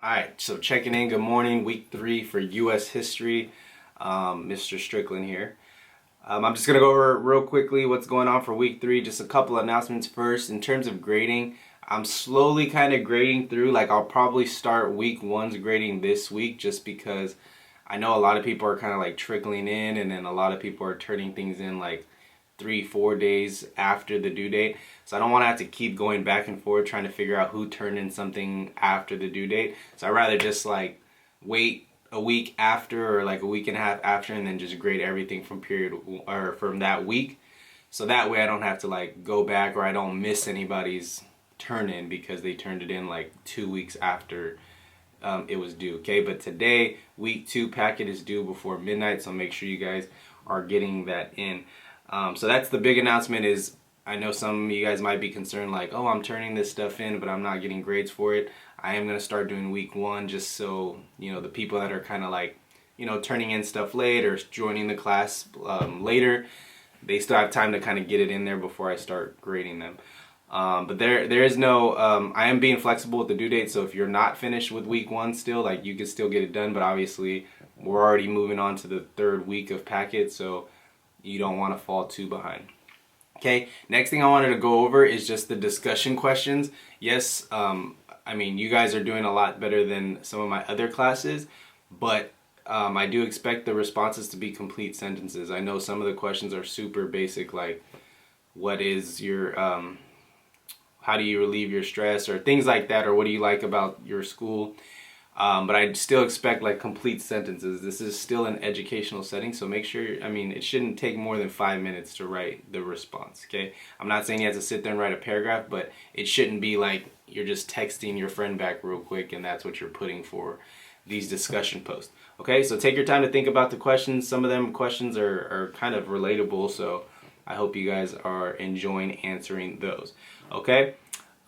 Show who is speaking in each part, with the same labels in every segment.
Speaker 1: Alright, so checking in, good morning, week 3 for U.S. history. Mr. Strickland here. I'm just going to go over real quickly what's going on for week 3, just a couple announcements first. In terms of grading, I'm slowly kind of grading through, like I'll probably start week 1's grading this week just because I know a lot of people are kind of like trickling in, and then a lot of people are turning things in like 3-4 days after the due date. So I don't want to have to keep going back and forth trying to figure out who turned in something after the due date. So I'd rather just like wait a week after, or like a week and a half after, and then just grade everything from from that week. So that way I don't have to like go back, or I don't miss anybody's turn in because they turned it in like 2 weeks after it was due. Okay, but today week 2 packet is due before midnight, so make sure you guys are getting that in. So that's the big announcement. Is I know some of you guys might be concerned like, oh, I'm turning this stuff in but I'm not getting grades for it. I am going to start doing week 1 just so, you know, the people that are kind of like, you know, turning in stuff late or joining the class later, they still have time to kind of get it in there before I start grading them. But there is no, I am being flexible with the due date, so if you're not finished with week 1 still, like you can still get it done, but obviously we're already moving on to the 3rd week of packet, so you don't want to fall too behind. Okay, next thing I wanted to go over is just the discussion questions. Yes, I mean, you guys are doing a lot better than some of my other classes, but I do expect the responses to be complete sentences. I know some of the questions are super basic, like what is your, how do you relieve your stress, or things like that, or what do you like about your school. But I still expect like complete sentences. This is still an educational setting, so make sure, I mean, it shouldn't take more than 5 minutes to write the response, okay? I'm not saying you have to sit there and write a paragraph, but it shouldn't be like you're just texting your friend back real quick and that's what you're putting for these discussion posts. Okay, so take your time to think about the questions. Some of them questions are kind of relatable, so I hope you guys are enjoying answering those. Okay,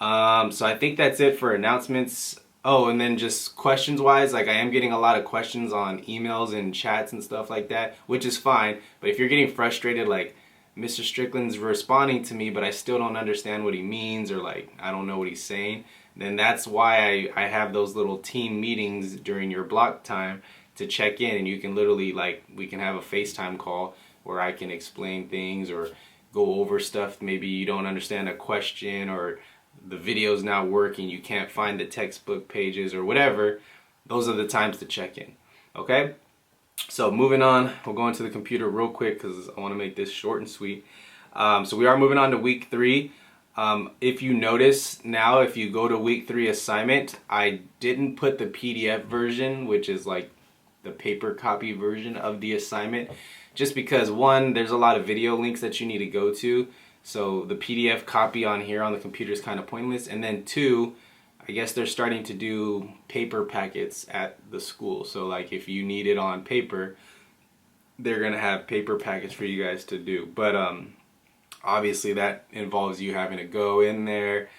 Speaker 1: so I think that's it for announcements. Oh, and then just questions wise, like I am getting a lot of questions on emails and chats and stuff like that, which is fine. But if you're getting frustrated, like Mr. Strickland's responding to me, but I still don't understand what he means, or like I don't know what he's saying, then that's why I have those little team meetings during your block time to check in. And you can literally, like, we can have a FaceTime call where I can explain things or go over stuff. Maybe you don't understand a question, or the video's not working, you can't find the textbook pages or whatever. Those are the times to check in. Okay, so moving on, we'll go into the computer real quick because I want to make this short and sweet. So we are moving on to week 3. If you notice now, if you go to week 3 assignment, I didn't put the PDF version, which is like the paper copy version of the assignment, just because one, there's a lot of video links that you need to go to. So the PDF copy on here on the computer is kind of pointless. And then 2, I guess they're starting to do paper packets at the school. So like if you need it on paper, they're going to have paper packets for you guys to do. But obviously that involves you having to go in there,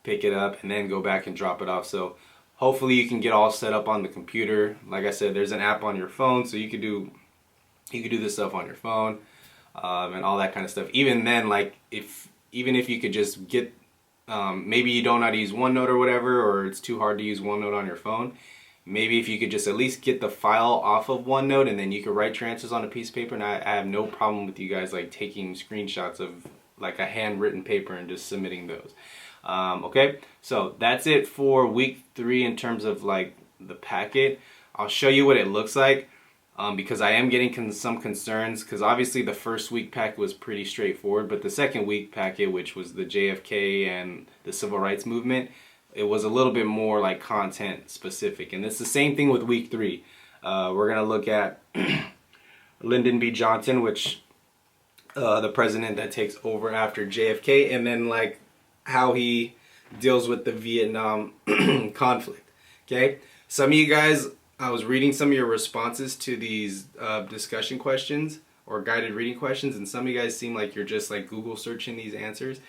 Speaker 1: pick it up, and then go back and drop it off. So hopefully you can get all set up on the computer. Like I said, there's an app on your phone, so you could do this stuff on your phone. And all that kind of stuff. Even then, like even if you could just get, maybe you don't know how to use OneNote or whatever, or it's too hard to use OneNote on your phone, maybe if you could just at least get the file off of OneNote, and then you could write your answers on a piece of paper. And I have no problem with you guys like taking screenshots of like a handwritten paper and just submitting those. Okay, so that's it for week 3 in terms of like the packet. I'll show you what it looks like. Because I am getting some concerns, because obviously the first week packet was pretty straightforward, but the second week packet, which was the JFK and the Civil Rights Movement, it was a little bit more like content specific. And it's the same thing with week 3. We're going to look at Lyndon B. Johnson, which the president that takes over after JFK, and then like how he deals with the Vietnam conflict. Okay, some of you guys, I was reading some of your responses to these discussion questions or guided reading questions, and some of you guys seem like you're just like Google searching these answers.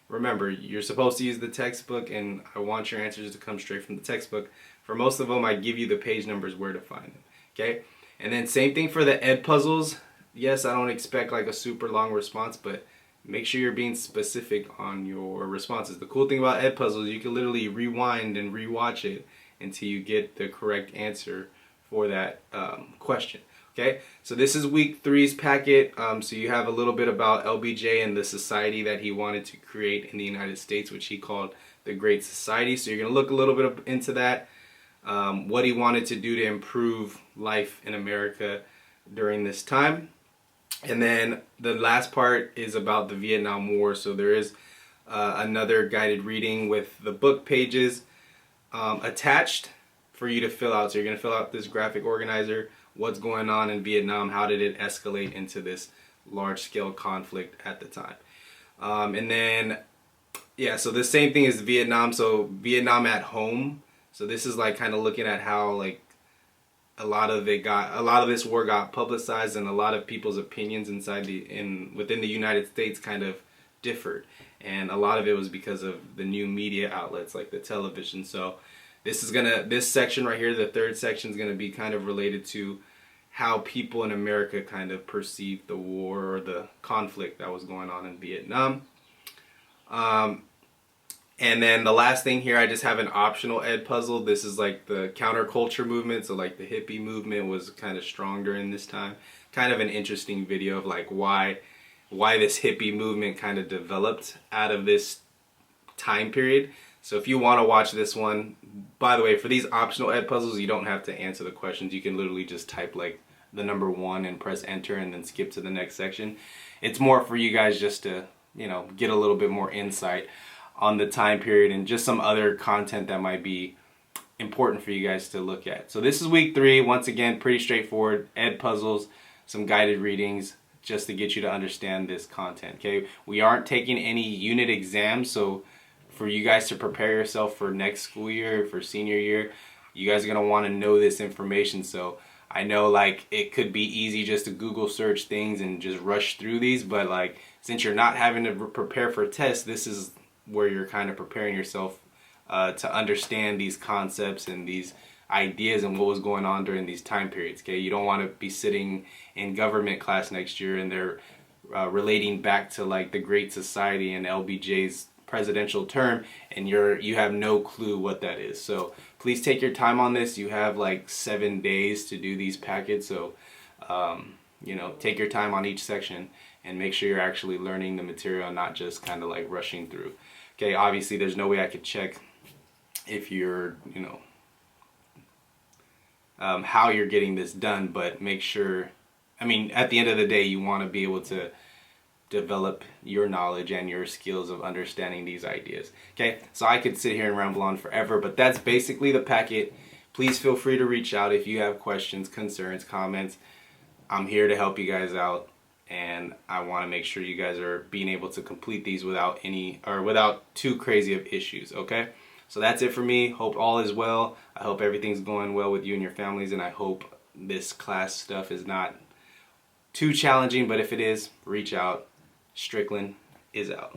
Speaker 1: Remember, you're supposed to use the textbook, and I want your answers to come straight from the textbook. For most of them, I give you the page numbers where to find them. Okay, and then same thing for the ed puzzles. Yes, I don't expect like a super long response, but make sure you're being specific on your responses. The cool thing about ed puzzles, you can literally rewind and rewatch it until you get the correct answer for that question. Okay, so this is week three's packet. So you have a little bit about LBJ and the society that he wanted to create in the United States, which he called the Great Society. So you're going to look a little bit into that, what he wanted to do to improve life in America during this time. And then the last part is about the Vietnam War. So there is another guided reading with the book pages attached for you to fill out. So you're going to fill out this graphic organizer. What's going on in Vietnam? How did it escalate into this large-scale conflict at the time? And then, yeah, so the same thing as Vietnam. So Vietnam at home. So this is like kind of looking at how like a lot of this war got publicized, and a lot of people's opinions within the United States kind of differed, and a lot of it was because of the new media outlets like the television. So this section right here, the third section, is gonna be kind of related to how people in America kind of perceived the war or the conflict that was going on in Vietnam. And then the last thing here, I just have an optional ed puzzle. This is like the counterculture movement. So like the hippie movement was kind of strong during this time. Kind of an interesting video of like why this hippie movement kind of developed out of this time period. So if you want to watch this one, by the way, for these optional ed puzzles, you don't have to answer the questions. You can literally just type like the number 1 and press enter and then skip to the next section. It's more for you guys just to, you know, get a little bit more insight on the time period and just some other content that might be important for you guys to look at. So this is week 3. Once again, pretty straightforward. Ed puzzles, some guided readings, just to get you to understand this content. Okay, we aren't taking any unit exams, so for you guys to prepare yourself for next school year, for senior year, you guys are gonna want to know this information. So I know like it could be easy just to Google search things and just rush through these, but like since you're not having to prepare for tests, this is where you're kind of preparing yourself to understand these concepts and these ideas and what was going on during these time periods. Okay, you don't want to be sitting in government class next year and they're relating back to like the Great Society and LBJ's presidential term, and you have no clue what that is. So please take your time on this. You have like 7 days to do these packets, so you know, take your time on each section and make sure you're actually learning the material and not just kind of like rushing through. Okay, obviously there's no way I could check if you're, you know, how you're getting this done, but make sure, I mean, at the end of the day, you want to be able to develop your knowledge and your skills of understanding these ideas. Okay, so I could sit here and ramble on forever, but that's basically the packet. Please feel free to reach out if you have questions, concerns, comments. I'm here to help you guys out, and I want to make sure you guys are being able to complete these without too crazy of issues. Okay, so that's it for me. Hope all is well. I hope everything's going well with you and your families, and I hope this class stuff is not too challenging, but if it is, reach out. Strickland is out.